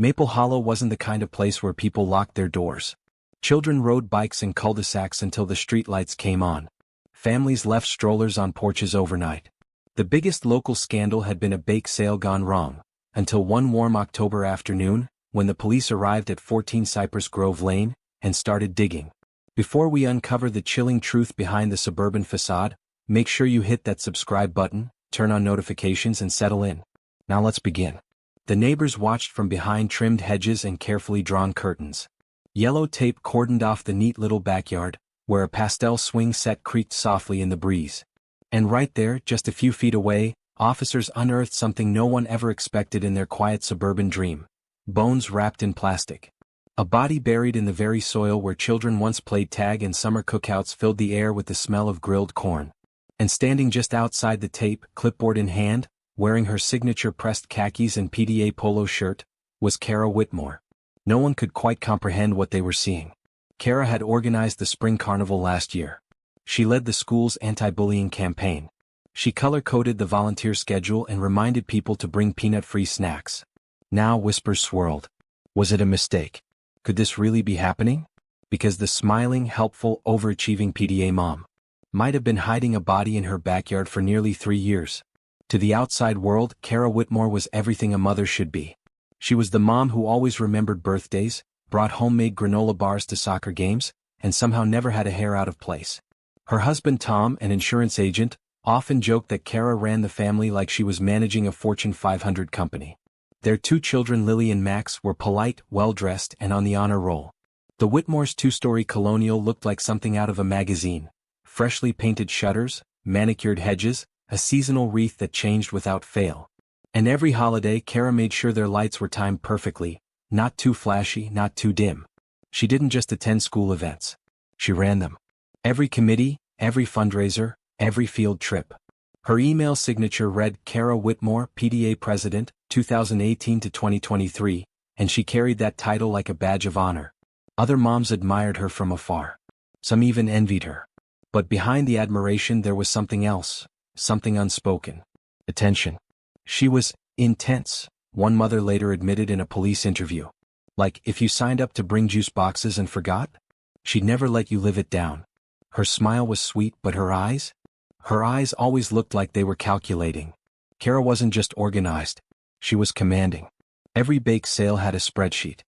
Maple Hollow wasn't the kind of place where people locked their doors. Children rode bikes in cul-de-sacs until the streetlights came on. Families left strollers on porches overnight. The biggest local scandal had been a bake sale gone wrong, until one warm October afternoon, when the police arrived at 14 Cypress Grove Lane and started digging. Before we uncover the chilling truth behind the suburban facade, make sure you hit that subscribe button, turn on notifications and settle in. Now let's begin. The neighbors watched from behind trimmed hedges and carefully drawn curtains. Yellow tape cordoned off the neat little backyard, where a pastel swing set creaked softly in the breeze. And right there, just a few feet away, officers unearthed something no one ever expected in their quiet suburban dream. Bones wrapped in plastic. A body buried in the very soil where children once played tag and summer cookouts filled the air with the smell of grilled corn. And standing just outside the tape, clipboard in hand, wearing her signature pressed khakis and PTA polo shirt, was Kara Whitmore. No one could quite comprehend what they were seeing. Kara had organized the spring carnival last year. She led the school's anti-bullying campaign. She color-coded the volunteer schedule and reminded people to bring peanut-free snacks. Now whispers swirled. Was it a mistake? Could this really be happening? Because the smiling, helpful, overachieving PTA mom might have been hiding a body in her backyard for nearly 3 years. To the outside world, Kara Whitmore was everything a mother should be. She was the mom who always remembered birthdays, brought homemade granola bars to soccer games, and somehow never had a hair out of place. Her husband Tom, an insurance agent, often joked that Kara ran the family like she was managing a Fortune 500 company. Their 2 children, Lily and Max, were polite, well-dressed, and on the honor roll. The Whitmore's 2-story colonial looked like something out of a magazine. Freshly painted shutters, manicured hedges, a seasonal wreath that changed without fail. And every holiday, Kara made sure their lights were timed perfectly, not too flashy, not too dim. She didn't just attend school events. She ran them. Every committee, every fundraiser, every field trip. Her email signature read Kara Whitmore, PTA President, 2018 to 2023, and she carried that title like a badge of honor. Other moms admired her from afar. Some even envied her. But behind the admiration there was something else, something unspoken. Attention. She was intense, one mother later admitted in a police interview. Like, if you signed up to bring juice boxes and forgot? She'd never let you live it down. Her smile was sweet, but her eyes? Her eyes always looked like they were calculating. Kara wasn't just organized. She was commanding. Every bake sale had a spreadsheet.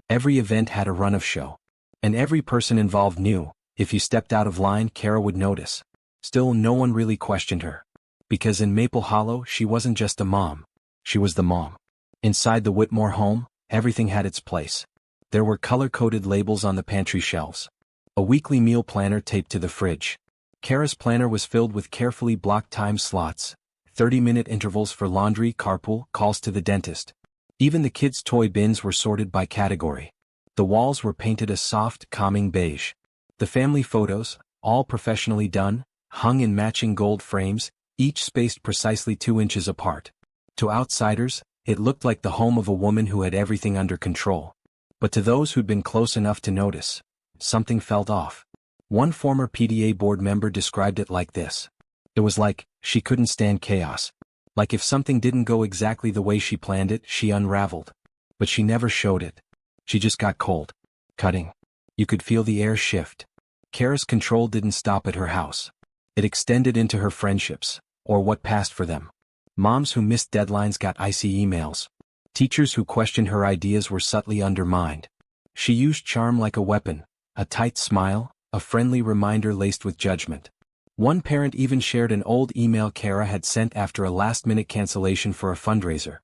Every event had a run-of show. And every person involved knew, if you stepped out of line, Kara would notice. Still, no one really questioned her. Because in Maple Hollow, she wasn't just a mom. She was the mom. Inside the Whitmore home, everything had its place. There were color-coded labels on the pantry shelves. A weekly meal planner taped to the fridge. Kara's planner was filled with carefully blocked time slots, 30-minute intervals for laundry, carpool, calls to the dentist. Even the kids' toy bins were sorted by category. The walls were painted a soft, calming beige. The family photos, all professionally done, hung in matching gold frames, each spaced precisely 2 inches apart. To outsiders, it looked like the home of a woman who had everything under control. But to those who'd been close enough to notice, something felt off. One former PTA board member described it like this. It was like, she couldn't stand chaos. Like if something didn't go exactly the way she planned it, she unraveled. But she never showed it. She just got cold. Cutting. You could feel the air shift. Kara's control didn't stop at her house. It extended into her friendships, or what passed for them. Moms who missed deadlines got icy emails. Teachers who questioned her ideas were subtly undermined. She used charm like a weapon, a tight smile, a friendly reminder laced with judgment. One parent even shared an old email Kara had sent after a last-minute cancellation for a fundraiser.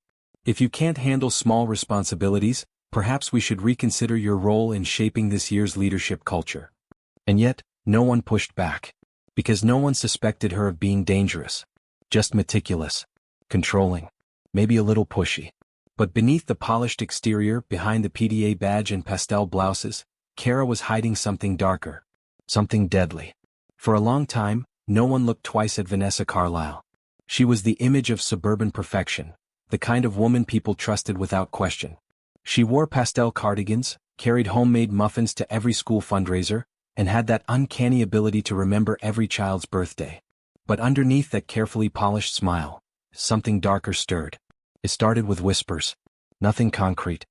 If you can't handle small responsibilities, perhaps we should reconsider your role in shaping this year's leadership culture. And yet, no one pushed back. Because no one suspected her of being dangerous. Just meticulous. Controlling. Maybe a little pushy. But beneath the polished exterior, behind the PTA badge and pastel blouses, Kara was hiding something darker. Something deadly. For a long time, no one looked twice at Vanessa Carlisle. She was the image of suburban perfection, the kind of woman people trusted without question. She wore pastel cardigans, carried homemade muffins to every school fundraiser, and had that uncanny ability to remember every child's birthday. But underneath that carefully polished smile, something darker stirred. It started with whispers. Nothing concrete.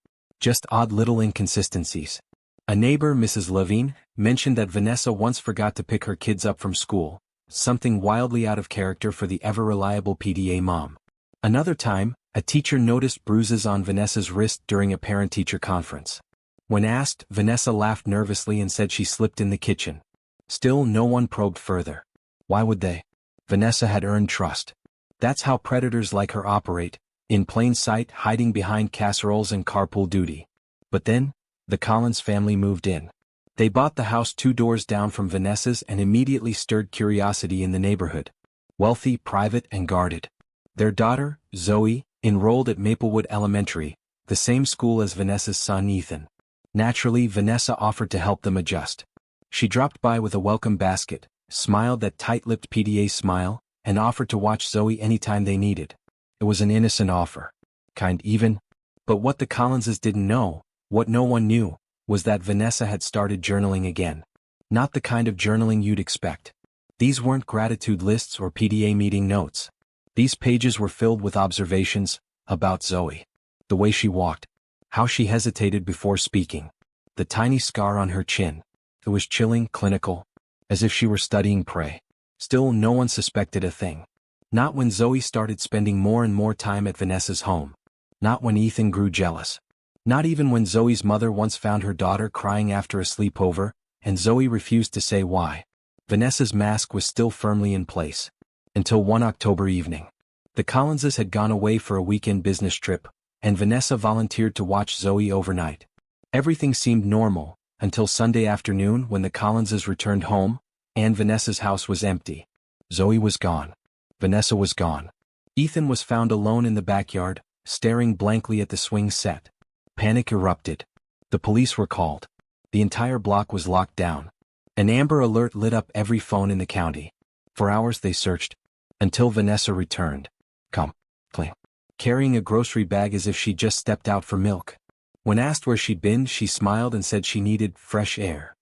just odd little inconsistencies. A neighbor, Mrs. Levine, mentioned that Vanessa once forgot to pick her kids up from school, something wildly out of character for the ever-reliable PTA mom. Another time, a teacher noticed bruises on Vanessa's wrist during a parent-teacher conference. When asked, Vanessa laughed nervously and said she slipped in the kitchen. Still, no one probed further. Why would they? Vanessa had earned trust. That's how predators like her operate, in plain sight, hiding behind casseroles and carpool duty. But then, the Collins family moved in. They bought the house 2 doors down from Vanessa's and immediately stirred curiosity in the neighborhood. Wealthy, private, and guarded. Their daughter, Zoe, enrolled at Maplewood Elementary, the same school as Vanessa's son Ethan. Naturally, Vanessa offered to help them adjust. She dropped by with a welcome basket, smiled that tight-lipped PTA smile, and offered to watch Zoe anytime they needed. It was an innocent offer. Kind even. But what the Collinses didn't know, what no one knew, was that Vanessa had started journaling again. Not the kind of journaling you'd expect. These weren't gratitude lists or PTA meeting notes. These pages were filled with observations about Zoe. The way she walked. How she hesitated before speaking. The tiny scar on her chin. It was chilling, clinical. As if she were studying prey. Still, no one suspected a thing. Not when Zoe started spending more and more time at Vanessa's home. Not when Ethan grew jealous. Not even when Zoe's mother once found her daughter crying after a sleepover, and Zoe refused to say why. Vanessa's mask was still firmly in place. Until one October evening. The Collinses had gone away for a weekend business trip, and Vanessa volunteered to watch Zoe overnight. Everything seemed normal, until Sunday afternoon when the Collinses returned home, and Vanessa's house was empty. Zoe was gone. Vanessa was gone. Ethan was found alone in the backyard, staring blankly at the swing set. Panic erupted. The police were called. The entire block was locked down. An Amber Alert lit up every phone in the county. For hours they searched. Until Vanessa returned. Clean. Carrying a grocery bag as if she'd just stepped out for milk. When asked where she'd been, she smiled and said she needed fresh air.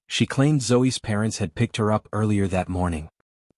She claimed Zoe's parents had picked her up earlier that morning.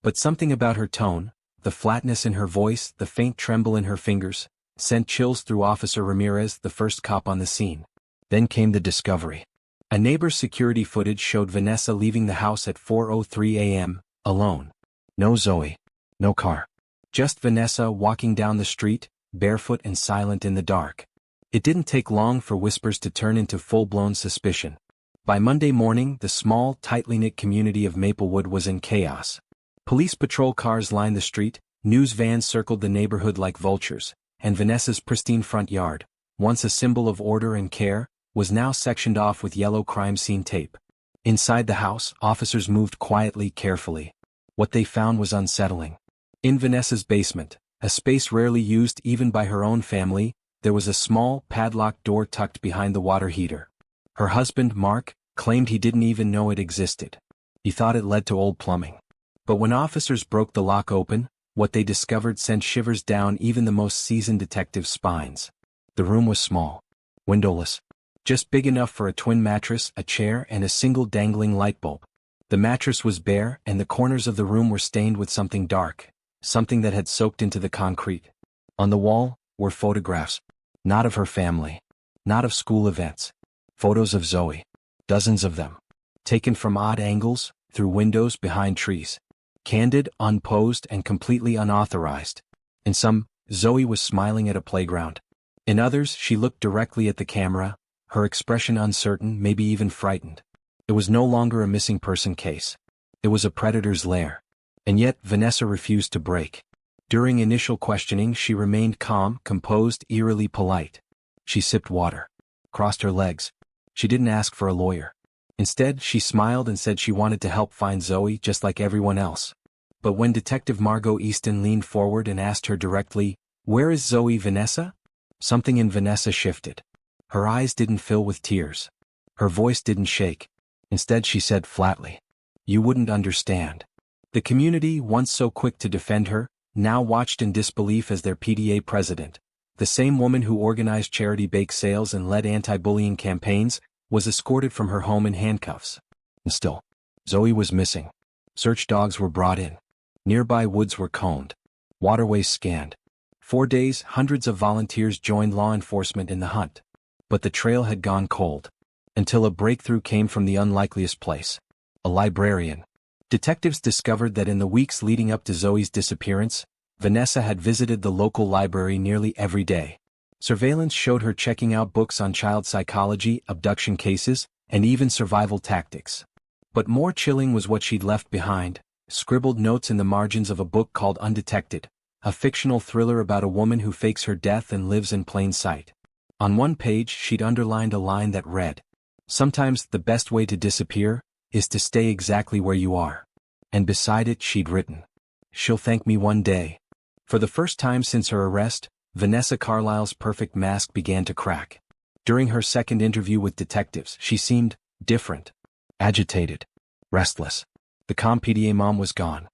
But something about her tone, the flatness in her voice, the faint tremble in her fingers, sent chills through Officer Ramirez, the first cop on the scene. Then came the discovery. A neighbor's security footage showed Vanessa leaving the house at 4:03 a.m., alone. No Zoe. No car. Just Vanessa walking down the street, barefoot and silent in the dark. It didn't take long for whispers to turn into full-blown suspicion. By Monday morning, the small, tightly knit community of Maplewood was in chaos. Police patrol cars lined the street, news vans circled the neighborhood like vultures, and Vanessa's pristine front yard, once a symbol of order and care, was now sectioned off with yellow crime scene tape. Inside the house, officers moved quietly, carefully. What they found was unsettling. In Vanessa's basement, a space rarely used even by her own family, there was a small, padlocked door tucked behind the water heater. Her husband, Mark, claimed he didn't even know it existed. He thought it led to old plumbing. But when officers broke the lock open, what they discovered sent shivers down even the most seasoned detective's spines. The room was small. Windowless. Just big enough for a twin mattress, a chair, and a single dangling light bulb. The mattress was bare, and the corners of the room were stained with something dark, something that had soaked into the concrete. On the wall were photographs. Not of her family. Not of school events. Photos of Zoe. Dozens of them. Taken from odd angles, through windows, behind trees. Candid, unposed, and completely unauthorized. In some, Zoe was smiling at a playground. In others, she looked directly at the camera, her expression uncertain, maybe even frightened. It was no longer a missing person case. It was a predator's lair. And yet, Vanessa refused to break. During initial questioning, she remained calm, composed, eerily polite. She sipped water. Crossed her legs. She didn't ask for a lawyer. Instead, she smiled and said she wanted to help find Zoe just like everyone else. But when Detective Margot Easton leaned forward and asked her directly, "Where is Zoe, Vanessa?" Something in Vanessa shifted. Her eyes didn't fill with tears. Her voice didn't shake. Instead, she said flatly, "You wouldn't understand." The community, once so quick to defend her, now watched in disbelief as their PTA president, the same woman who organized charity bake sales and led anti-bullying campaigns, was escorted from her home in handcuffs. And still, Zoe was missing. Search dogs were brought in. Nearby woods were combed. Waterways scanned. For days, hundreds of volunteers joined law enforcement in the hunt. But the trail had gone cold. Until a breakthrough came from the unlikeliest place. A librarian. Detectives discovered that in the weeks leading up to Zoe's disappearance, Vanessa had visited the local library nearly every day. Surveillance showed her checking out books on child psychology, abduction cases, and even survival tactics. But more chilling was what she'd left behind, scribbled notes in the margins of a book called Undetected, a fictional thriller about a woman who fakes her death and lives in plain sight. On one page she'd underlined a line that read, "Sometimes the best way to disappear is to stay exactly where you are." And beside it she'd written, "She'll thank me one day." For the first time since her arrest, Vanessa Carlisle's perfect mask began to crack. During her second interview with detectives, she seemed different, agitated, restless. The calm PTA mom was gone.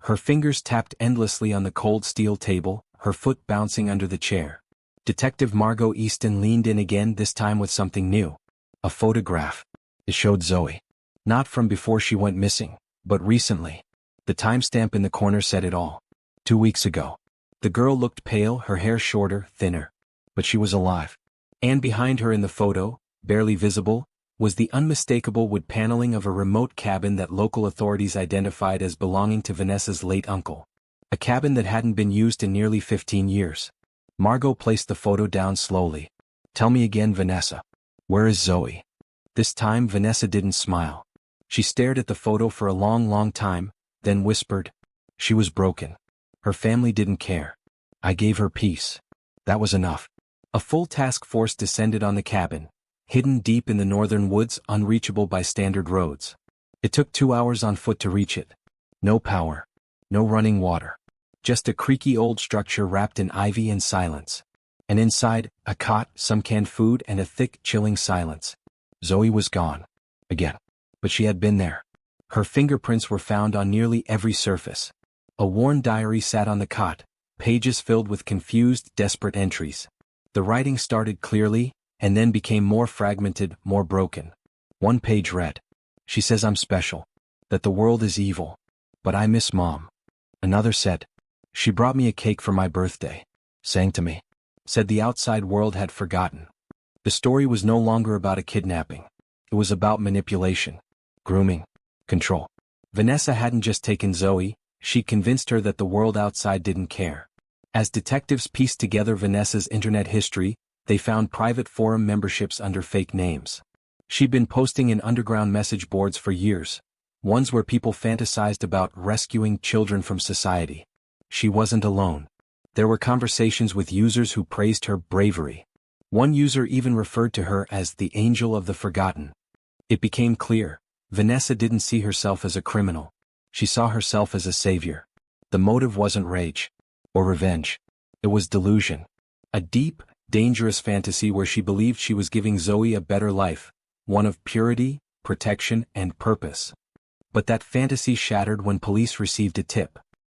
Her fingers tapped endlessly on the cold steel table, her foot bouncing under the chair. Detective Margot Easton leaned in again, this time with something new. A photograph. It showed Zoe. Not from before she went missing, but recently. The timestamp in the corner said it all. 2 weeks ago. The girl looked pale, her hair shorter, thinner. But she was alive. And behind her in the photo, barely visible, was the unmistakable wood paneling of a remote cabin that local authorities identified as belonging to Vanessa's late uncle. A cabin that hadn't been used in nearly 15 years. Margot placed the photo down slowly. "Tell me again, Vanessa. Where is Zoe?" This time Vanessa didn't smile. She stared at the photo for a long time, then whispered, "She was broken. Her family didn't care. I gave her peace. That was enough." A full task force descended on the cabin, hidden deep in the northern woods, unreachable by standard roads. It took 2 hours on foot to reach it. No power. No running water. Just a creaky old structure wrapped in ivy and silence. And inside, a cot, some canned food, and a thick, chilling silence. Zoe was gone. Again. But she had been there. Her fingerprints were found on nearly every surface. A worn diary sat on the cot, pages filled with confused, desperate entries. The writing started clearly, and then became more fragmented, more broken. One page read, "She says I'm special. That the world is evil. But I miss Mom." Another said, "She brought me a cake for my birthday. Sang to me." Said the outside world had forgotten. The story was no longer about a kidnapping. It was about manipulation, grooming, control. Vanessa hadn't just taken Zoe, she'd convinced her that the world outside didn't care. As detectives pieced together Vanessa's internet history, they found private forum memberships under fake names. She'd been posting in underground message boards for years, ones where people fantasized about rescuing children from society. She wasn't alone. There were conversations with users who praised her bravery. One user even referred to her as the angel of the forgotten. It became clear, Vanessa didn't see herself as a criminal. She saw herself as a savior. The motive wasn't rage or revenge. It was delusion. A deep, dangerous fantasy where she believed she was giving Zoe a better life, one of purity, protection, and purpose. But that fantasy shattered when police received a tip.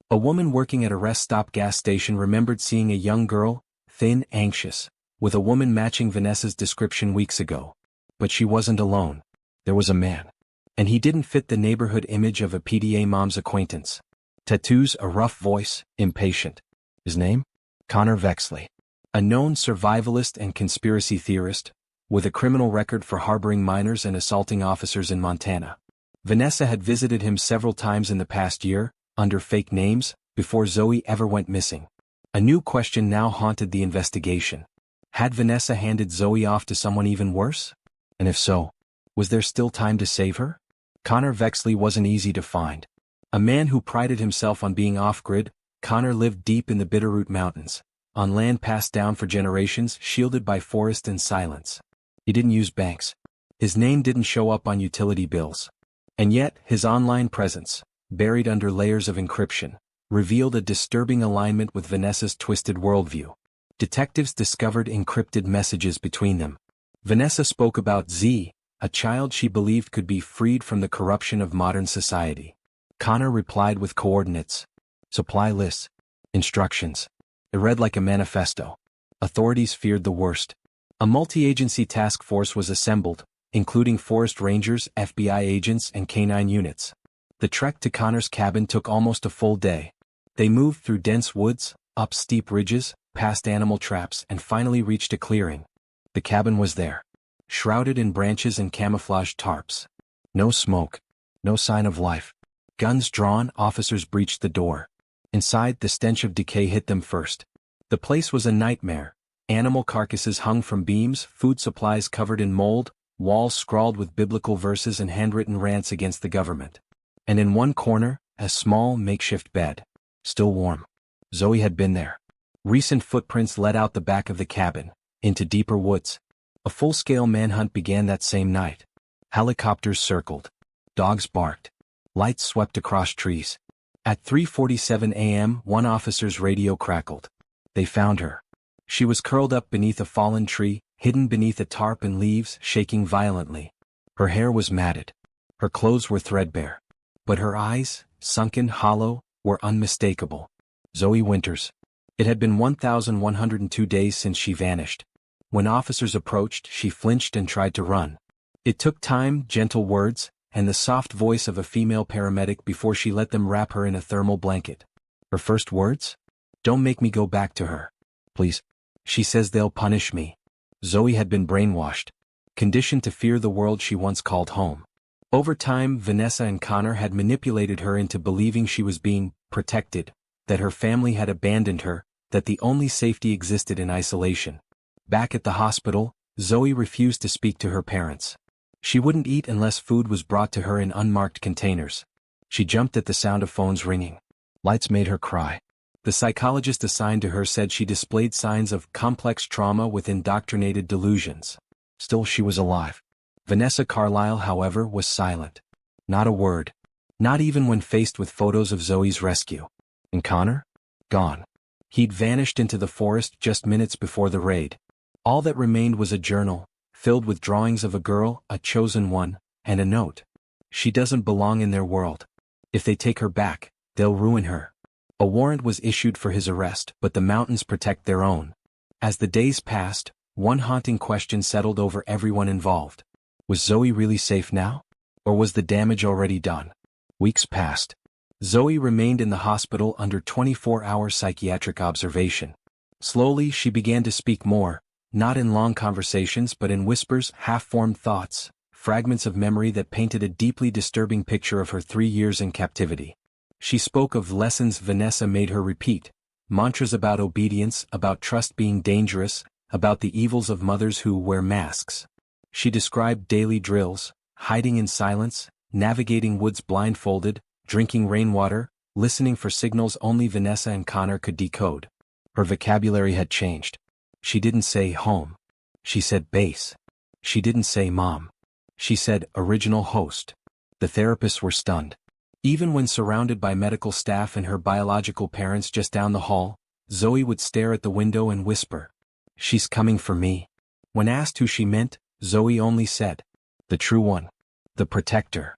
A woman working at a rest stop gas station remembered seeing a young girl, thin, anxious, with a woman matching Vanessa's description weeks ago. But she wasn't alone. There was a man. And he didn't fit the neighborhood image of a PTA mom's acquaintance. Tattoos, a rough voice, impatient. His name? Connor Vexley. A known survivalist and conspiracy theorist, with a criminal record for harboring minors and assaulting officers in Montana. Vanessa had visited him several times in the past year, under fake names, before Zoe ever went missing. A new question now haunted the investigation. Had Vanessa handed Zoe off to someone even worse? And if so, was there still time to save her? Connor Vexley wasn't easy to find. A man who prided himself on being off-grid, Connor lived deep in the Bitterroot Mountains, on land passed down for generations, shielded by forest and silence. He didn't use banks. His name didn't show up on utility bills. And yet, his online presence, buried under layers of encryption, revealed a disturbing alignment with Vanessa's twisted worldview. Detectives discovered encrypted messages between them. Vanessa spoke about Z, a child she believed could be freed from the corruption of modern society. Connor replied with coordinates, supply lists, instructions. It read like a manifesto. Authorities feared the worst. A multi-agency task force was assembled, including forest rangers, FBI agents, and canine units. The trek to Connor's cabin took almost a full day. They moved through dense woods, up steep ridges, past animal traps, and finally reached a clearing. The cabin was there, shrouded in branches and camouflaged tarps. No smoke. No sign of life. Guns drawn, officers breached the door. Inside, the stench of decay hit them first. The place was a nightmare. Animal carcasses hung from beams, food supplies covered in mold, walls scrawled with biblical verses and handwritten rants against the government. And in one corner, a small, makeshift bed. Still warm. Zoe had been there. Recent footprints led out the back of the cabin, into deeper woods. A full-scale manhunt began that same night. Helicopters circled. Dogs barked. Lights swept across trees. At 3:47 a.m., one officer's radio crackled. They found her. She was curled up beneath a fallen tree, hidden beneath a tarp and leaves, shaking violently. Her hair was matted. Her clothes were threadbare. But her eyes, sunken, hollow, were unmistakable. Zoe Winters. It had been 1,102 days since she vanished. When officers approached, she flinched and tried to run. It took time, gentle words, and the soft voice of a female paramedic before she let them wrap her in a thermal blanket. Her first words? "Don't make me go back to her. Please. She says they'll punish me." Zoe had been brainwashed, conditioned to fear the world she once called home. Over time, Vanessa and Connor had manipulated her into believing she was being protected, that her family had abandoned her, that the only safety existed in isolation. Back at the hospital, Zoe refused to speak to her parents. She wouldn't eat unless food was brought to her in unmarked containers. She jumped at the sound of phones ringing. Lights made her cry. The psychologist assigned to her said she displayed signs of complex trauma with indoctrinated delusions. Still, she was alive. Vanessa Carlisle, however, was silent. Not a word. Not even when faced with photos of Zoe's rescue. And Connor? Gone. He'd vanished into the forest just minutes before the raid. All that remained was a journal, filled with drawings of a girl, a chosen one, and a note. She doesn't belong in their world. If they take her back, they'll ruin her. A warrant was issued for his arrest, but the mountains protect their own. As the days passed, one haunting question settled over everyone involved. Was Zoe really safe now? Or was the damage already done? Weeks passed. Zoe remained in the hospital under 24-hour psychiatric observation. Slowly, she began to speak more, not in long conversations but in whispers, half-formed thoughts, fragments of memory that painted a deeply disturbing picture of her 3 years in captivity. She spoke of lessons Vanessa made her repeat, mantras about obedience, about trust being dangerous, about the evils of mothers who wear masks. She described daily drills, hiding in silence, navigating woods blindfolded, drinking rainwater, listening for signals only Vanessa and Connor could decode. Her vocabulary had changed. She didn't say home. She said base. She didn't say mom. She said original host. The therapists were stunned. Even when surrounded by medical staff and her biological parents just down the hall, Zoe would stare at the window and whisper, "She's coming for me." When asked who she meant, Zoe only said, "The true one. The protector."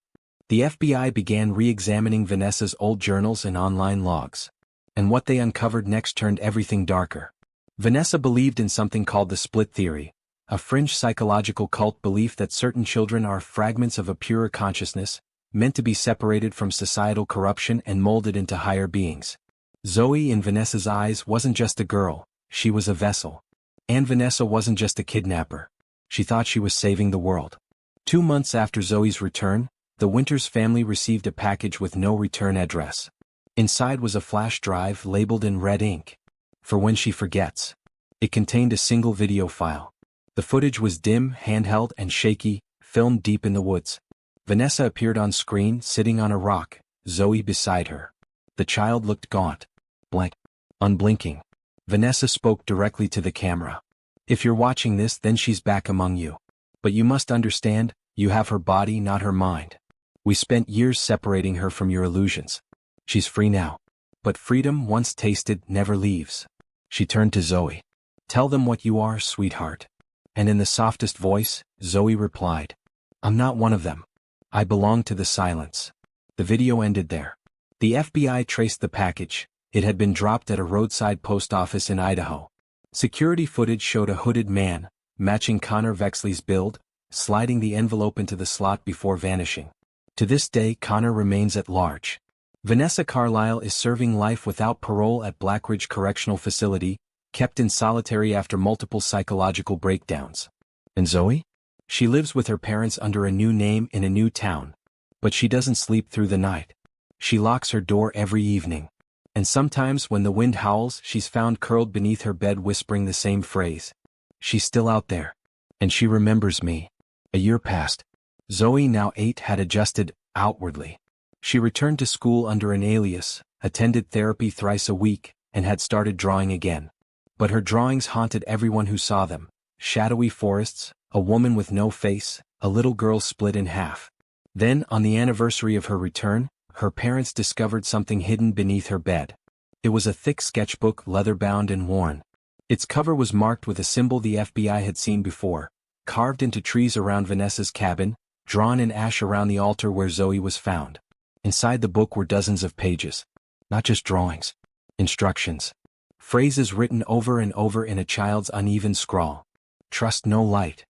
The FBI began re-examining Vanessa's old journals and online logs. And what they uncovered next turned everything darker. Vanessa believed in something called the split theory, a fringe psychological cult belief that certain children are fragments of a purer consciousness, meant to be separated from societal corruption and molded into higher beings. Zoe, in Vanessa's eyes, wasn't just a girl, she was a vessel. And Vanessa wasn't just a kidnapper. She thought she was saving the world. 2 months after Zoe's return, the Winters family received a package with no return address. Inside was a flash drive labeled in red ink. For when she forgets. It contained a single video file. The footage was dim, handheld, and shaky, filmed deep in the woods. Vanessa appeared on screen, sitting on a rock, Zoe beside her. The child looked gaunt, blank, unblinking. Vanessa spoke directly to the camera. "If you're watching this, then she's back among you. But you must understand, you have her body, not her mind. We spent years separating her from your illusions. She's free now. But freedom, once tasted, never leaves." She turned to Zoe. "Tell them what you are, sweetheart." And in the softest voice, Zoe replied, "I'm not one of them. I belong to the silence." The video ended there. The FBI traced the package. It had been dropped at a roadside post office in Idaho. Security footage showed a hooded man, matching Connor Vexley's build, sliding the envelope into the slot before vanishing. To this day, Connor remains at large. Vanessa Carlisle is serving life without parole at Blackridge Correctional Facility, kept in solitary after multiple psychological breakdowns. And Zoe? She lives with her parents under a new name in a new town. But she doesn't sleep through the night. She locks her door every evening. And sometimes when the wind howls, she's found curled beneath her bed whispering the same phrase. She's still out there. And she remembers me. A year passed. Zoe, now 8, had adjusted outwardly. She returned to school under an alias, attended therapy thrice a week, and had started drawing again. But her drawings haunted everyone who saw them. Shadowy forests, a woman with no face, a little girl split in half. Then, on the anniversary of her return, her parents discovered something hidden beneath her bed. It was a thick sketchbook, leather-bound and worn. Its cover was marked with a symbol the FBI had seen before, carved into trees around Vanessa's cabin, drawn in ash around the altar where Zoe was found. Inside the book were dozens of pages. Not just drawings. Instructions. Phrases written over and over in a child's uneven scrawl. Trust no light.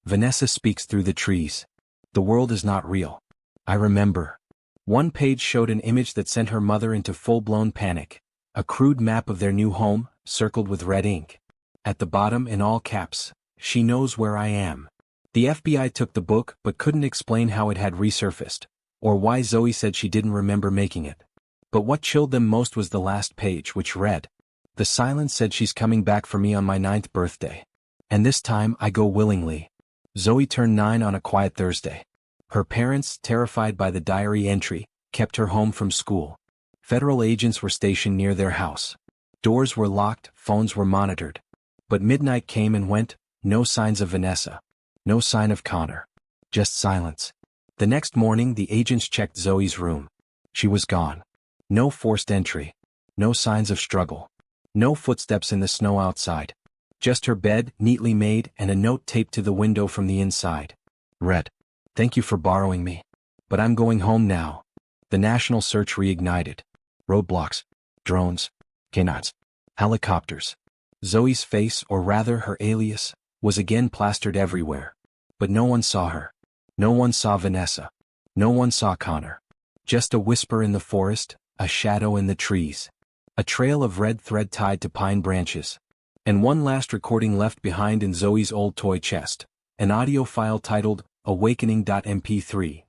Vanessa speaks through the trees. The world is not real. I remember. One page showed an image that sent her mother into full-blown panic. A crude map of their new home, circled with red ink. At the bottom, in all caps, "She knows where I am." The FBI took the book but couldn't explain how it had resurfaced, or why Zoe said she didn't remember making it. But what chilled them most was the last page, which read, "The silence said she's coming back for me on my 9th birthday. And this time I go willingly." Zoe turned 9 on a quiet Thursday. Her parents, terrified by the diary entry, kept her home from school. Federal agents were stationed near their house. Doors were locked, phones were monitored. But midnight came and went, no signs of Vanessa. No sign of Connor. Just silence. The next morning the agents checked Zoe's room. She was gone. No forced entry. No signs of struggle. No footsteps in the snow outside. Just her bed, neatly made, and a note taped to the window from the inside. Read, "Thank you for borrowing me. But I'm going home now." The national search reignited. Roadblocks. Drones. Canines. Helicopters. Zoe's face, or rather her alias, was again plastered everywhere. But no one saw her. No one saw Vanessa. No one saw Connor. Just a whisper in the forest, a shadow in the trees. A trail of red thread tied to pine branches. And one last recording left behind in Zoe's old toy chest. An audio file titled, Awakening.mp3.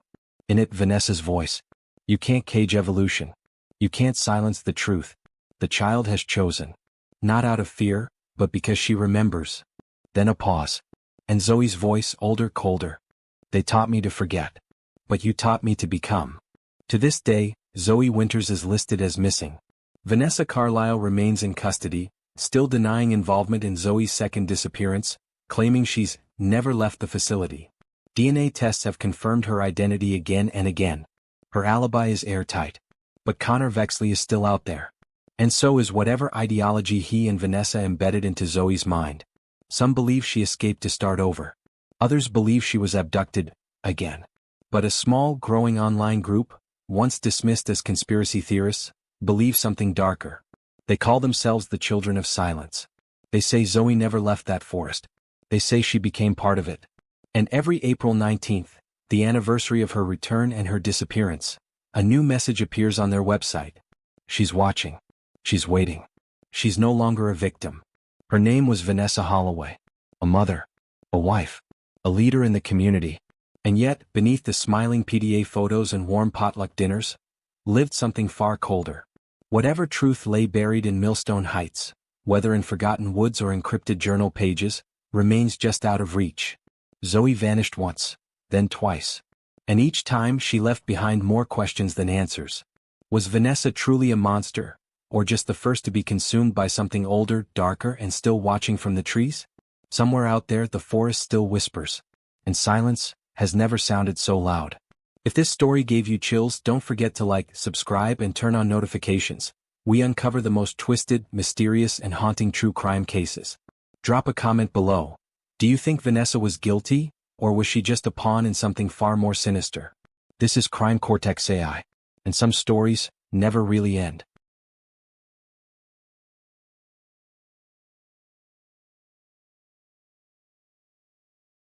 In it, Vanessa's voice. "You can't cage evolution. You can't silence the truth. The child has chosen. Not out of fear, but because she remembers." Then a pause. And Zoe's voice, older, colder. "They taught me to forget. But you taught me to become." To this day, Zoe Winters is listed as missing. Vanessa Carlisle remains in custody, still denying involvement in Zoe's second disappearance, claiming she's never left the facility. DNA tests have confirmed her identity again and again. Her alibi is airtight. But Connor Vexley is still out there. And so is whatever ideology he and Vanessa embedded into Zoe's mind. Some believe she escaped to start over. Others believe she was abducted, again. But a small, growing online group, once dismissed as conspiracy theorists, believe something darker. They call themselves the Children of Silence. They say Zoe never left that forest. They say she became part of it. And every April 19th, the anniversary of her return and her disappearance, a new message appears on their website. She's watching. She's waiting. She's no longer a victim. Her name was Vanessa Holloway. A mother. A wife. A leader in the community. And yet, beneath the smiling PTA photos and warm potluck dinners, lived something far colder. Whatever truth lay buried in Millstone Heights, whether in forgotten woods or encrypted journal pages, remains just out of reach. Zoe vanished once, then twice. And each time she left behind more questions than answers. Was Vanessa truly a monster, or just the first to be consumed by something older, darker, and still watching from the trees? Somewhere out there the forest still whispers. And silence has never sounded so loud. If this story gave you chills, don't forget to like, subscribe, and turn on notifications. We uncover the most twisted, mysterious, and haunting true crime cases. Drop a comment below. Do you think Vanessa was guilty, or was she just a pawn in something far more sinister? This is Crime Cortex AI, and some stories never really end.